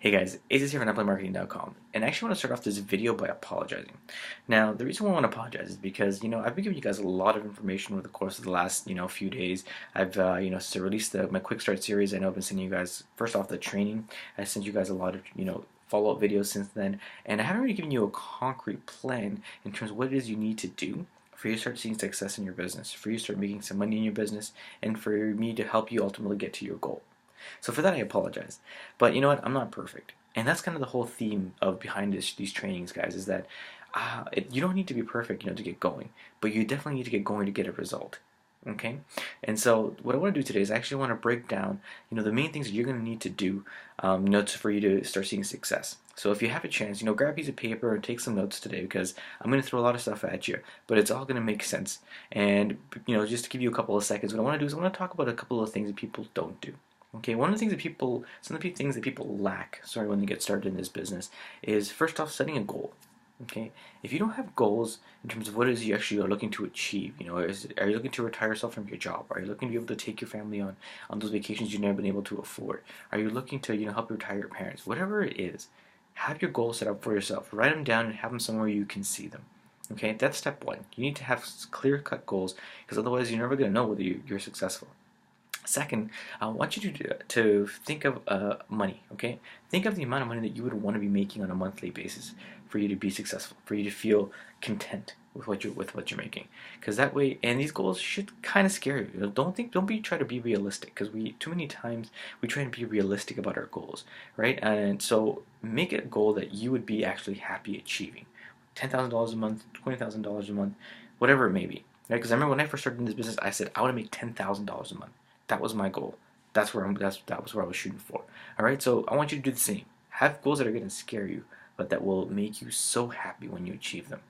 Hey guys, Ace here from NetPlayMarketing.com, and I actually want to start off this video by apologizing. Now, the reason why I want to apologize is because, I've been giving you guys a lot of information over the course of the last, few days. I've, released my Quick Start series. I know I've been sending you guys, first off, the training. I sent you guys a lot of, follow-up videos since then, and I haven't really given you a concrete plan in terms of what it is you need to do for you to start seeing success in your business, for you to start making some money in your business, and for me to help you ultimately get to your goal. So for that, I apologize. But you know what? I'm not perfect. And that's kind of the whole theme of behind these trainings, guys, is that you don't need to be perfect, to get going. But you definitely need to get going to get a result. Okay? And so what I want to do today is I actually want to break down, the main things that you're going to need to do, for you to start seeing success. So if you have a chance, grab a piece of paper and take some notes today because I'm going to throw a lot of stuff at you, but it's all going to make sense. And, just to give you a couple of seconds, what I want to do is I want to talk about a couple of things that people don't do. Okay, some of the things that people lack, when they get started in this business, is first off setting a goal. Okay, if you don't have goals in terms of what it is you actually are looking to achieve, are you looking to retire yourself from your job? Are you looking to be able to take your family on those vacations you've never been able to afford? Are you looking to help retire your parents? Whatever it is, have your goals set up for yourself. Write them down and have them somewhere you can see them. Okay, that's step one. You need to have clear-cut goals because otherwise you're never going to know whether you're successful. Second, I want you to think of money, okay? Think of the amount of money that you would want to be making on a monthly basis for you to be successful, for you to feel content with what you're making. Because that way, and these goals should kind of scare you. Try to be realistic, because too many times we try to be realistic about our goals, right? And so make it a goal that you would be actually happy achieving. $10,000 a month, $20,000 a month, whatever it may be. Right? Because I remember when I first started in this business, I said I want to make $10,000 a month. That was my goal. That was where I was shooting for. All right, so I want you to do the same. Have goals that are going to scare you, but that will make you so happy when you achieve them.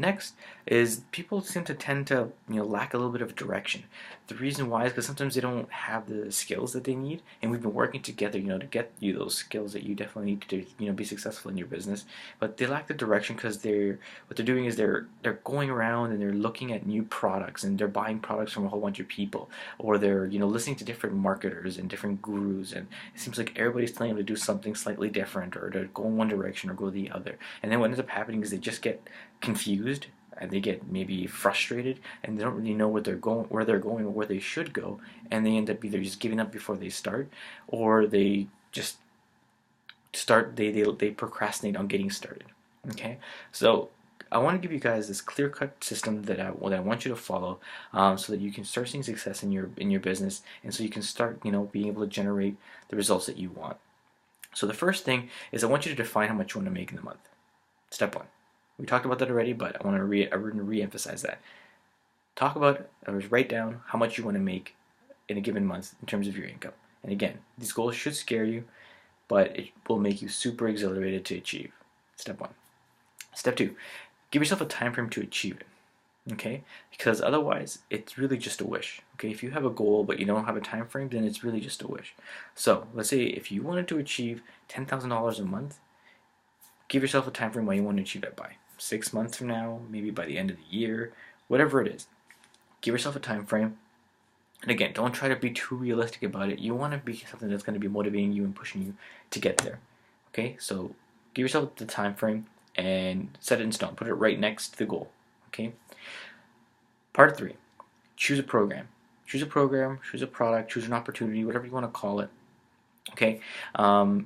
Next is people seem to tend to lack a little bit of direction. The reason why is because sometimes they don't have the skills that they need, and we've been working together to get you those skills that you definitely need to be successful in your business. But they lack the direction because what they're doing is they're going around and they're looking at new products and they're buying products from a whole bunch of people, or they're listening to different marketers and different gurus, and it seems like everybody's telling them to do something slightly different or to go in one direction or go the other. And then what ends up happening is they just get confused and they get maybe frustrated and they don't really know where they're going or where they should go, and they end up either just giving up before they start, or they just they procrastinate on getting started. Okay, so I want to give you guys this clear-cut system that I want you to follow, so that you can start seeing success in your business, and so you can start being able to generate the results that you want. So the first thing is I want you to define how much you want to make in the month. Step one. We talked about that already, but I want to re-emphasize that. Write down how much you want to make in a given month in terms of your income. And again, these goals should scare you, but it will make you super exhilarated to achieve. Step one. Step two, give yourself a time frame to achieve it. Okay? Because otherwise, it's really just a wish. Okay? If you have a goal but you don't have a time frame, then it's really just a wish. So let's say if you wanted to achieve $10,000 a month, give yourself a time frame when you want to achieve that by. 6 months from now, maybe by the end of the year, whatever it is. Give yourself a time frame. And again, don't try to be too realistic about it. You want to be something that's going to be motivating you and pushing you to get there. Okay? So give yourself the time frame and set it in stone. Put it right next to the goal. Okay? Part 3. Choose a program. Choose a program, choose a product, choose an opportunity, whatever you want to call it. Okay,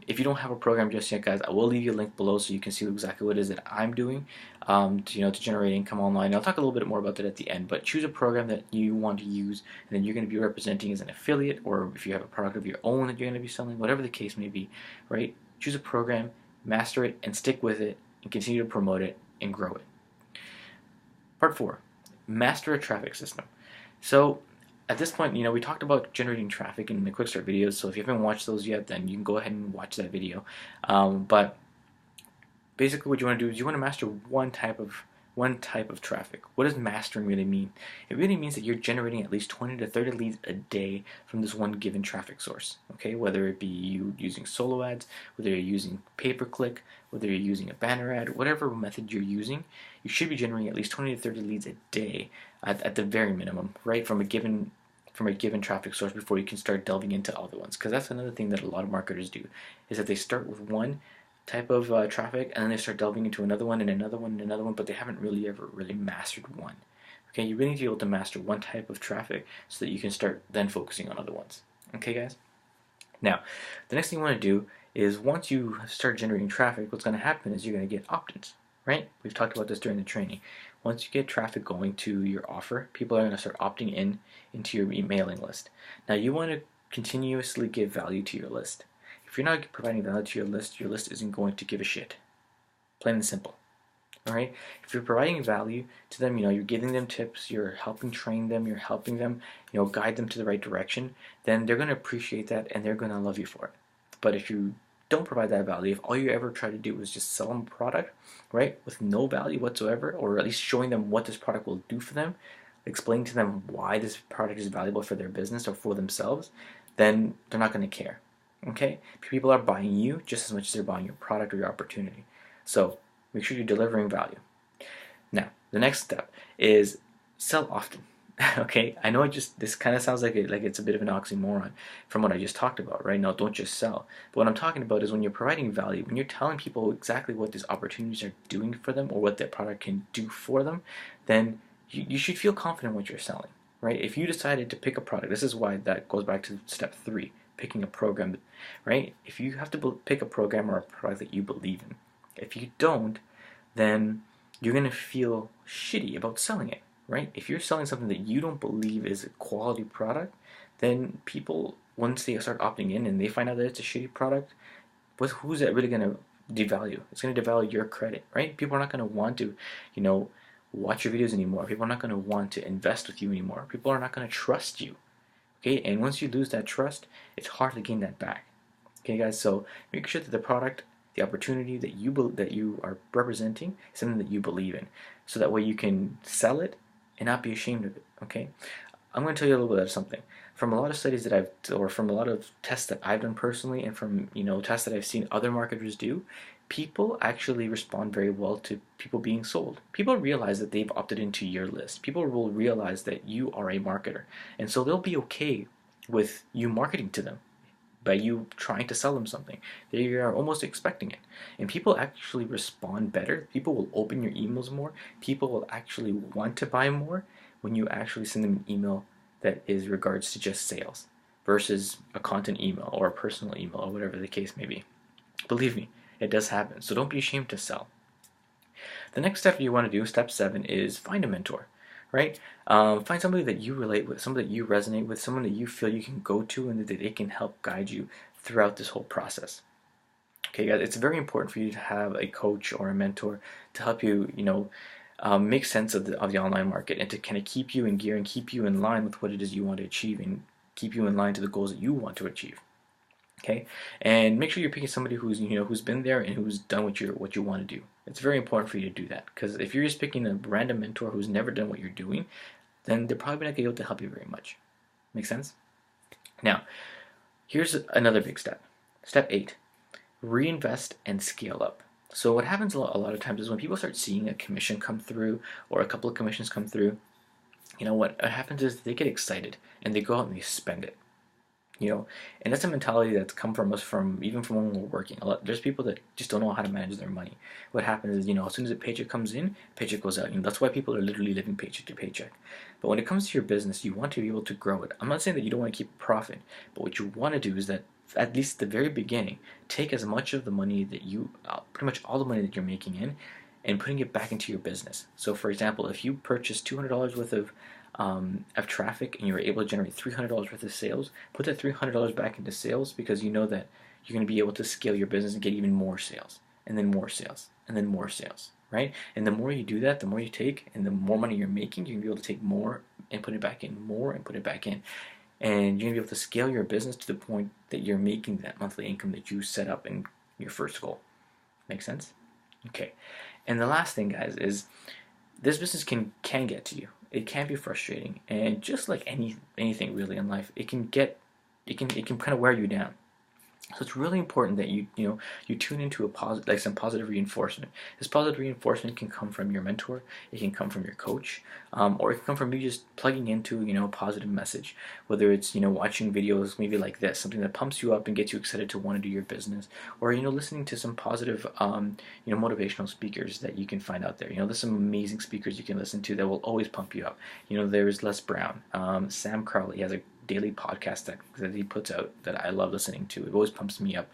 if you don't have a program just yet, guys, I will leave you a link below so you can see exactly what it is that I'm doing to generate income online. I'll talk a little bit more about that at the end, but choose a program that you want to use and then you're going to be representing as an affiliate, or if you have a product of your own that you're going to be selling, whatever the case may be, right? Choose a program, master it, and stick with it, and continue to promote it and grow it. Part 4, master a traffic system. So at this point, we talked about generating traffic in the quick start videos, so if you haven't watched those yet, then you can go ahead and watch that video. But basically what you want to do is you want to master one type of traffic. What does mastering really mean? It really means that you're generating at least 20 to 30 leads a day from this one given traffic source. Okay, whether it be you using solo ads, whether you're using pay-per-click, whether you're using a banner ad, whatever method you're using, you should be generating at least 20 to 30 leads a day at the very minimum, right, from a given from a given traffic source before you can start delving into other ones. Because that's another thing that a lot of marketers do, is that they start with one type of traffic and then they start delving into another one and another one and another one, but they haven't really ever really mastered one. Okay, you really need to be able to master one type of traffic so that you can start then focusing on other ones. Okay, guys? Now, the next thing you want to do is once you start generating traffic, what's going to happen is you're going to get opt-ins, right? We've talked about this during the training. Once you get traffic going to your offer, people are going to start opting in into your emailing list. Now, you want to continuously give value to your list. If you're not providing value to your list isn't going to give a shit. Plain and simple. All right? If you're providing value to them, you're giving them tips, you're helping train them, you're helping them, guide them to the right direction, then they're going to appreciate that and they're going to love you for it. But if you don't provide that value, if all you ever try to do is just sell them a product, right, with no value whatsoever, or at least showing them what this product will do for them, explaining to them why this product is valuable for their business or for themselves, then they're not going to care. Okay? People are buying you just as much as they're buying your product or your opportunity. So make sure you're delivering value. Now, the next step is sell often. Okay, I know this kind of sounds like it's a bit of an oxymoron from what I just talked about, right? No, don't just sell. But what I'm talking about is when you're providing value, when you're telling people exactly what these opportunities are doing for them or what that product can do for them, then you should feel confident in what you're selling, right? If you decided to pick a product, this is why that goes back to step 3, picking a program, right? If you have to pick a program or a product that you believe in, if you don't, then you're going to feel shitty about selling it, right? If you're selling something that you don't believe is a quality product, then people, once they start opting in and they find out that it's a shitty product, who's that really going to devalue? It's going to devalue your credit, right? People are not going to want to, watch your videos anymore. People are not going to want to invest with you anymore. People are not going to trust you, okay? And once you lose that trust, it's hard to gain that back. Okay, guys, so make sure that the product, the opportunity that you are representing is something that you believe in, so that way you can sell it and not be ashamed of it. Okay, I'm going to tell you a little bit of something from a lot of studies or from a lot of tests that I've done personally, and from tests that I've seen other marketers do. People actually respond very well to people being sold. People realize that they've opted into your list. People will realize that you are a marketer, and so they'll be okay with you marketing to them, by you trying to sell them something. They are almost expecting it. And people actually respond better. People will open your emails more. People will actually want to buy more when you actually send them an email that is regards to just sales versus a content email or a personal email or whatever the case may be. Believe me, it does happen. So don't be ashamed to sell. The next step you want to do, step 7, is find a mentor. Right? Find somebody that you relate with, somebody that you resonate with, someone that you feel you can go to and that they can help guide you throughout this whole process. Okay, guys, it's very important for you to have a coach or a mentor to help you, make sense of the online market and to kind of keep you in gear and keep you in line with what it is you want to achieve and keep you in line to the goals that you want to achieve. Okay, and make sure you're picking somebody who's been there and who's done what you want to do. It's very important for you to do that, because if you're just picking a random mentor who's never done what you're doing, then they're probably not going to be able to help you very much. Make sense? Now, here's another big step. Step 8: reinvest and scale up. So what happens a lot of times is when people start seeing a commission come through or a couple of commissions come through, what happens is they get excited and they go out and they spend it. And that's a mentality that's come from us even from when we're working. There's people that just don't know how to manage their money. What happens is, as soon as a paycheck comes in, paycheck goes out. That's why people are literally living paycheck to paycheck. But when it comes to your business, you want to be able to grow it. I'm not saying that you don't want to keep a profit, but what you want to do is that at least at the very beginning, take as much of the money that pretty much all the money that you're making in, and putting it back into your business. So, for example, if you purchase $200 worth of traffic and you're able to generate $300 worth of sales, put that $300 back into sales, because you know that you're going to be able to scale your business and get even more sales, and then more sales, and then more sales, right? And the more you do that, the more you take, and the more money you're making, you're going to be able to take more and put it back in, more and put it back in. And you're going to be able to scale your business to the point that you're making that monthly income that you set up in your first goal. Make sense? Okay. And the last thing, guys, is this business can get to you. It can be frustrating, and just like anything really in life, it can kind of wear you down. So it's really important that you tune into a positive, like some positive reinforcement. This positive reinforcement can come from your mentor, it can come from your coach, or it can come from you just plugging into a positive message. Whether it's watching videos maybe like this, something that pumps you up and gets you excited to want to do your business, or listening to some positive motivational speakers that you can find out there. There's some amazing speakers you can listen to that will always pump you up. There's Les Brown, Sam Crowley has a daily podcast that he puts out that I love listening to. It always pumps me up.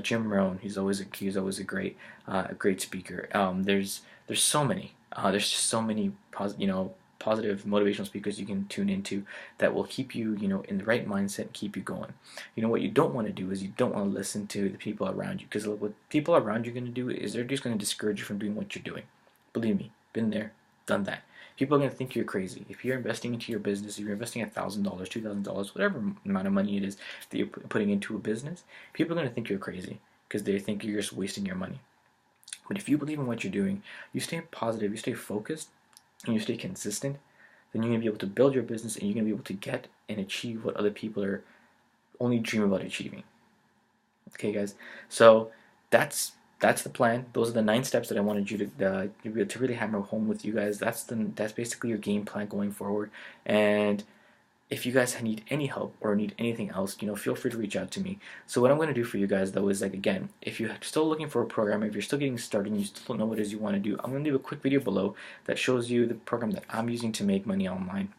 Jim Rohn, he's always a great speaker. There's so many. There's just so many positive motivational speakers you can tune into that will keep you in the right mindset and keep you going. What you don't want to do is you don't want to listen to the people around you, because what people around you are going to do is they're just going to discourage you from doing what you're doing. Believe me, been there, done that. People are going to think you're crazy. If you're investing into your business, if you're investing $1,000, $2,000, whatever amount of money it is that you're putting into a business, people are going to think you're crazy because they think you're just wasting your money. But if you believe in what you're doing, you stay positive, you stay focused, and you stay consistent, then you're going to be able to build your business and you're going to be able to get and achieve what other people are only dream about achieving. Okay, guys. So that's the plan. Those are the 9 steps that I wanted you to really hammer home with you guys. That's basically your game plan going forward. And if you guys need any help or need anything else, feel free to reach out to me. So what I'm going to do for you guys, though, is like, again, if you're still looking for a program, if you're still getting started and you still don't know what it is you want to do, I'm going to leave a quick video below that shows you the program that I'm using to make money online.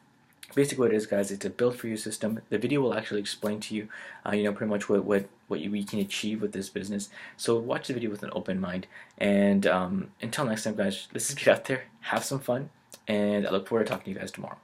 Basically what it is, guys, it's a build for you system. The video will actually explain to you, pretty much what you can achieve with this business. So watch the video with an open mind. And until next time, guys, let's just get out there, have some fun, and I look forward to talking to you guys tomorrow.